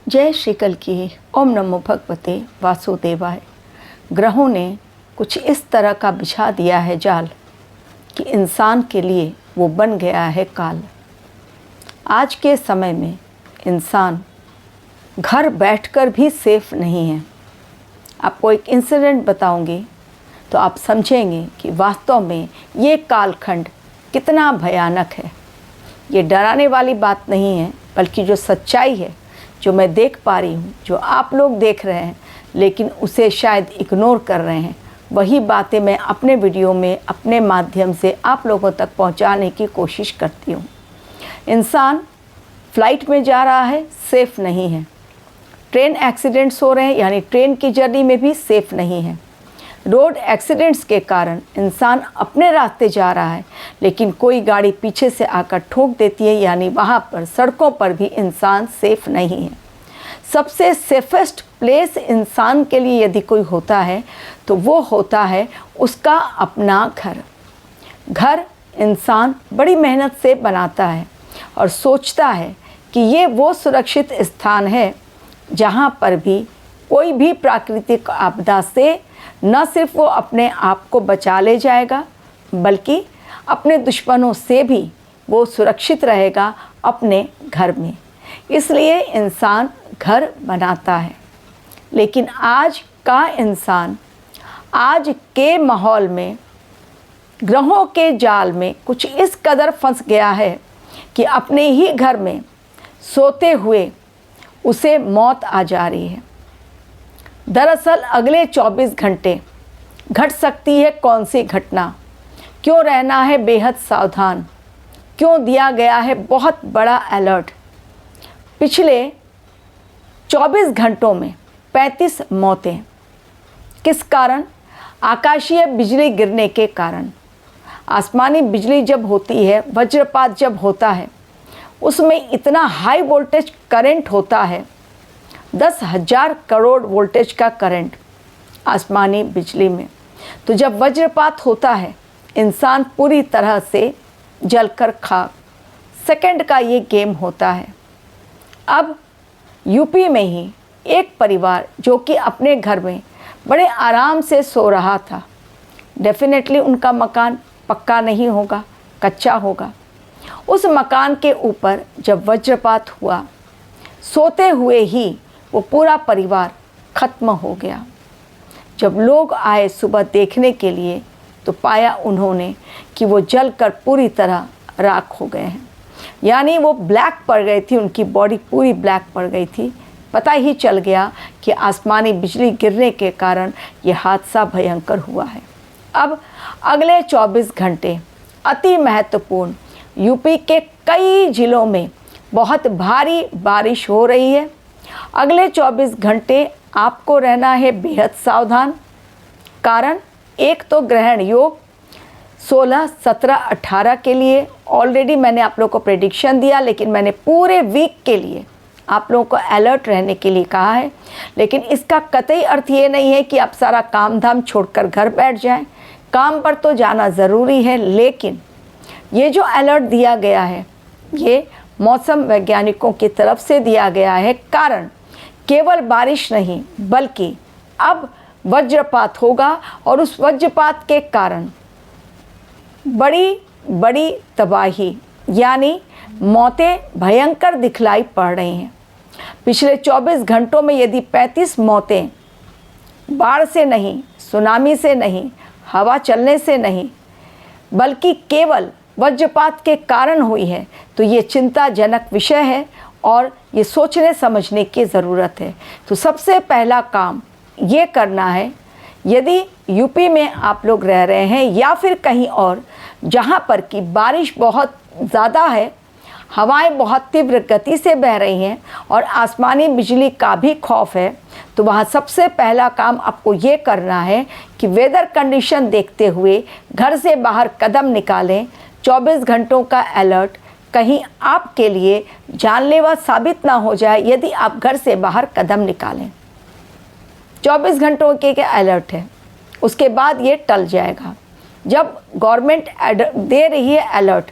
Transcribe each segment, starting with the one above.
जय श्री कल की। ओम नमो भगवते वासुदेवाय। ग्रहों ने कुछ इस तरह का बिछा दिया है जाल कि इंसान के लिए वो बन गया है काल। आज के समय में इंसान घर बैठकर भी सेफ नहीं है। आपको एक इंसिडेंट बताऊंगी तो आप समझेंगे कि वास्तव में ये कालखंड कितना भयानक है। ये डराने वाली बात नहीं है, बल्कि जो सच्चाई है, जो मैं देख पा रही हूँ, जो आप लोग देख रहे हैं लेकिन उसे शायद इग्नोर कर रहे हैं, वही बातें मैं अपने वीडियो में अपने माध्यम से आप लोगों तक पहुँचाने की कोशिश करती हूँ। इंसान फ्लाइट में जा रहा है, सेफ़ नहीं है। ट्रेन एक्सीडेंट्स हो रहे हैं, यानी ट्रेन की जर्नी में भी सेफ़ नहीं है। रोड एक्सीडेंट्स के कारण इंसान अपने रास्ते जा रहा है, लेकिन कोई गाड़ी पीछे से आकर ठोक देती है, यानी वहाँ पर सड़कों पर भी इंसान सेफ़ नहीं है। सबसे सेफेस्ट प्लेस इंसान के लिए यदि कोई होता है तो वो होता है उसका अपना घर। घर इंसान बड़ी मेहनत से बनाता है और सोचता है कि ये वो सुरक्षित स्थान है जहाँ पर भी कोई भी प्राकृतिक आपदा से न सिर्फ वो अपने आप को बचा ले जाएगा, बल्कि अपने दुश्मनों से भी वो सुरक्षित रहेगा अपने घर में। इसलिए इंसान घर बनाता है। लेकिन आज का इंसान आज के माहौल में ग्रहों के जाल में कुछ इस कदर फंस गया है कि अपने ही घर में सोते हुए उसे मौत आ जा रही है। दरअसल अगले 24 घंटे घट सकती है कौन सी घटना, क्यों रहना है बेहद सावधान, क्यों दिया गया है बहुत बड़ा अलर्ट। पिछले 24 घंटों में 35 मौतें। किस कारण? आकाशीय बिजली गिरने के कारण। आसमानी बिजली जब होती है, वज्रपात जब होता है, उसमें इतना हाई वोल्टेज करंट होता है, 10,000 करोड़ वोल्टेज का करंट आसमानी बिजली में। तो जब वज्रपात होता है, इंसान पूरी तरह से जलकर खाक। सेकंड का ये गेम होता है। अब यूपी में ही एक परिवार जो कि अपने घर में बड़े आराम से सो रहा था, डेफिनेटली उनका मकान पक्का नहीं होगा, कच्चा होगा। उस मकान के ऊपर जब वज्रपात हुआ, सोते हुए ही वो पूरा परिवार ख़त्म हो गया। जब लोग आए सुबह देखने के लिए तो पाया उन्होंने कि वो जलकर पूरी तरह राख हो गए हैं, यानी वो ब्लैक पड़ गई थी, उनकी बॉडी पूरी ब्लैक पड़ गई थी। पता ही चल गया कि आसमानी बिजली गिरने के कारण ये हादसा भयंकर हुआ है। अब अगले 24 घंटे अति महत्वपूर्ण। यूपी के कई ज़िलों में बहुत भारी बारिश हो रही है। अगले 24 घंटे आपको रहना है बेहद सावधान। कारण एक तो ग्रहण योग 16, 17, 18 के लिए ऑलरेडी मैंने आप लोगों को प्रेडिक्शन दिया, लेकिन मैंने पूरे वीक के लिए आप लोगों को अलर्ट रहने के लिए कहा है। लेकिन इसका कतई अर्थ ये नहीं है कि आप सारा काम धाम छोड़कर घर बैठ जाएं। काम पर तो जाना ज़रूरी है, लेकिन ये जो अलर्ट दिया गया है ये मौसम वैज्ञानिकों की तरफ से दिया गया है। कारण केवल बारिश नहीं, बल्कि अब वज्रपात होगा और उस वज्रपात के कारण बड़ी बड़ी तबाही, यानी मौतें भयंकर दिखलाई पड़ रही हैं। पिछले 24 घंटों में यदि 35 मौतें बाढ़ से नहीं, सुनामी से नहीं, हवा चलने से नहीं, बल्कि केवल वज्रपात के कारण हुई है, तो ये चिंताजनक विषय है और ये सोचने समझने की ज़रूरत है। तो सबसे पहला काम ये करना है, यदि यूपी में आप लोग रह रहे हैं या फिर कहीं और जहाँ पर कि बारिश बहुत ज़्यादा है, हवाएं बहुत तीव्र गति से बह रही हैं और आसमानी बिजली का भी खौफ है, तो वहाँ सबसे पहला काम आपको ये करना है कि वेदर कंडीशन देखते हुए घर से बाहर कदम निकालें। 24 घंटों का अलर्ट कहीं आपके लिए जानलेवा साबित ना हो जाए यदि आप घर से बाहर कदम निकालें। 24 घंटों के अलर्ट है, उसके बाद ये टल जाएगा। जब गवर्नमेंट दे रही है अलर्ट,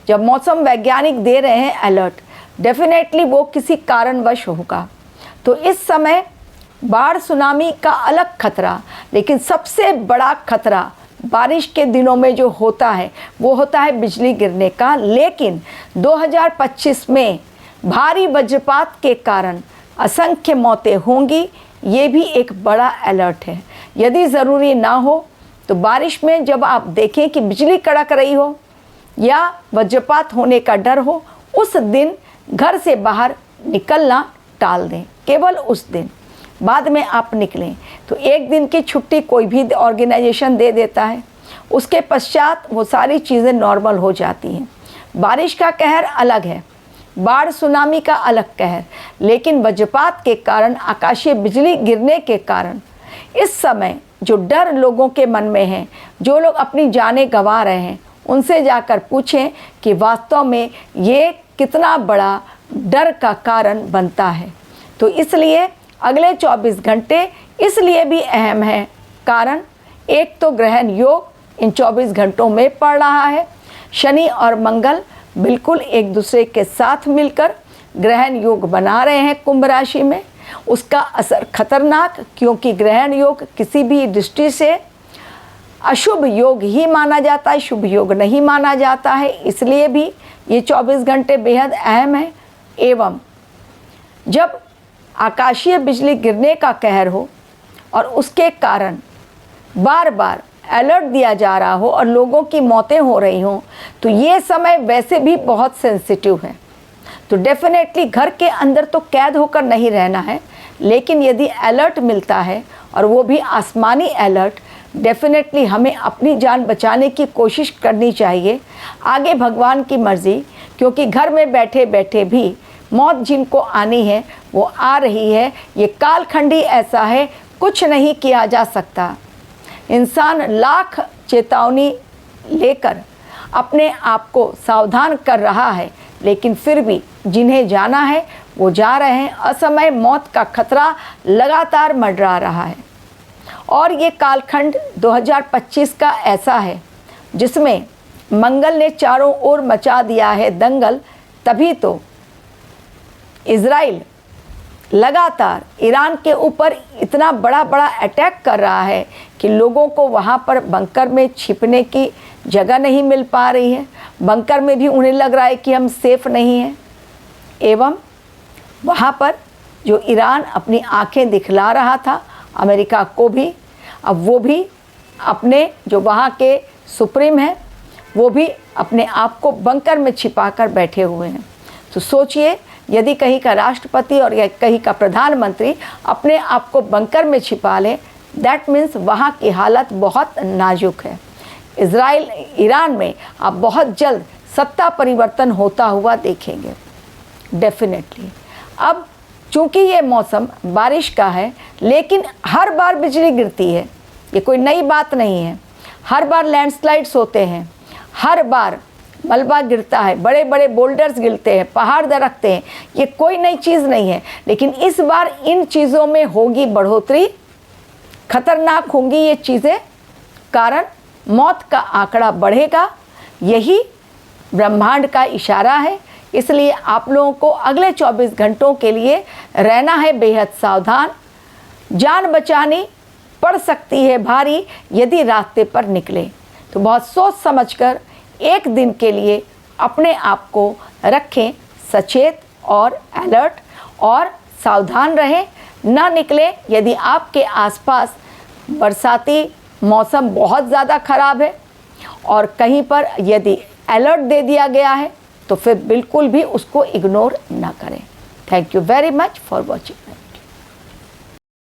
जब मौसम वैज्ञानिक दे रहे हैं अलर्ट, डेफिनेटली वो किसी कारणवश होगा। तो इस समय बाढ़ सुनामी का अलग खतरा, लेकिन सबसे बड़ा खतरा बारिश के दिनों में जो होता है वो होता है बिजली गिरने का। लेकिन 2025 में भारी वज्रपात के कारण असंख्य मौतें होंगी, ये भी एक बड़ा अलर्ट है। यदि ज़रूरी ना हो तो बारिश में जब आप देखें कि बिजली कड़क रही हो या वज्रपात होने का डर हो, उस दिन घर से बाहर निकलना टाल दें। केवल उस दिन, बाद में आप निकलें तो एक दिन की छुट्टी कोई भी ऑर्गेनाइजेशन दे देता है, उसके पश्चात वो सारी चीज़ें नॉर्मल हो जाती हैं। बारिश का कहर अलग है, बाढ़ सुनामी का अलग कहर, लेकिन वज्रपात के कारण, आकाशीय बिजली गिरने के कारण इस समय जो डर लोगों के मन में है, जो लोग अपनी जानें गंवा रहे हैं, उनसे जाकर पूछें कि वास्तव में ये कितना बड़ा डर का कारण बनता है। तो इसलिए अगले 24 घंटे इसलिए भी अहम है, कारण एक तो ग्रहण योग इन 24 घंटों में पड़ रहा है। शनि और मंगल बिल्कुल एक दूसरे के साथ मिलकर ग्रहण योग बना रहे हैं कुंभ राशि में। उसका असर खतरनाक, क्योंकि ग्रहण योग किसी भी दृष्टि से अशुभ योग ही माना जाता है, शुभ योग नहीं माना जाता है। इसलिए भी ये 24 घंटे बेहद अहम है। एवं जब आकाशीय बिजली गिरने का कहर हो और उसके कारण बार बार अलर्ट दिया जा रहा हो और लोगों की मौतें हो रही हों, तो ये समय वैसे भी बहुत सेंसिटिव है। तो डेफिनेटली घर के अंदर तो कैद होकर नहीं रहना है, लेकिन यदि अलर्ट मिलता है और वो भी आसमानी अलर्ट, डेफिनेटली हमें अपनी जान बचाने की कोशिश करनी चाहिए। आगे भगवान की मर्ज़ी, क्योंकि घर में बैठे बैठे भी मौत जिनको आनी है वो आ रही है। ये कालखंडी ऐसा है, कुछ नहीं किया जा सकता। इंसान लाख चेतावनी लेकर अपने आप को सावधान कर रहा है, लेकिन फिर भी जिन्हें जाना है वो जा रहे हैं। असमय मौत का खतरा लगातार मंडरा रहा है। और ये कालखंड 2025 का ऐसा है जिसमें मंगल ने चारों ओर मचा दिया है दंगल। तभी तो इज़राइल लगातार ईरान के ऊपर इतना बड़ा अटैक कर रहा है कि लोगों को वहाँ पर बंकर में छिपने की जगह नहीं मिल पा रही है। बंकर में भी उन्हें लग रहा है कि हम सेफ नहीं हैं। एवं वहाँ पर जो ईरान अपनी आंखें दिखला रहा था अमेरिका को भी, अब वो भी अपने जो वहाँ के सुप्रीम हैं वो भी अपने आप को बंकर में छिपाकर बैठे हुए हैं। तो सोचिए, यदि कहीं का राष्ट्रपति और या कहीं का प्रधानमंत्री अपने आप को बंकर में छिपा ले, दैट मीन्स वहाँ की हालत बहुत नाजुक है। इज़राइल ईरान में आप बहुत जल्द सत्ता परिवर्तन होता हुआ देखेंगे डेफिनेटली। अब चूँकि ये मौसम बारिश का है, लेकिन हर बार बिजली गिरती है, ये कोई नई बात नहीं है। हर बार लैंडस्लाइड्स होते हैं, हर बार मलबा गिरता है, बड़े बड़े बोल्डर्स गिरते हैं, पहाड़ दरकते हैं, ये कोई नई चीज़ नहीं है। लेकिन इस बार इन चीज़ों में होगी बढ़ोतरी, खतरनाक होंगी ये चीज़ें, कारण मौत का आंकड़ा बढ़ेगा। यही ब्रह्मांड का इशारा है। इसलिए आप लोगों को अगले 24 घंटों के लिए रहना है बेहद सावधान। जान बचानी पड़ सकती है भारी यदि रास्ते पर निकले, तो बहुत सोच समझकर एक दिन के लिए अपने आप को रखें सचेत और अलर्ट, और सावधान रहें, ना निकलें। यदि आपके आसपास बरसाती मौसम बहुत ज़्यादा ख़राब है और कहीं पर यदि अलर्ट दे दिया गया है, तो फिर बिल्कुल भी उसको इग्नोर ना करें। Thank you very much for watching.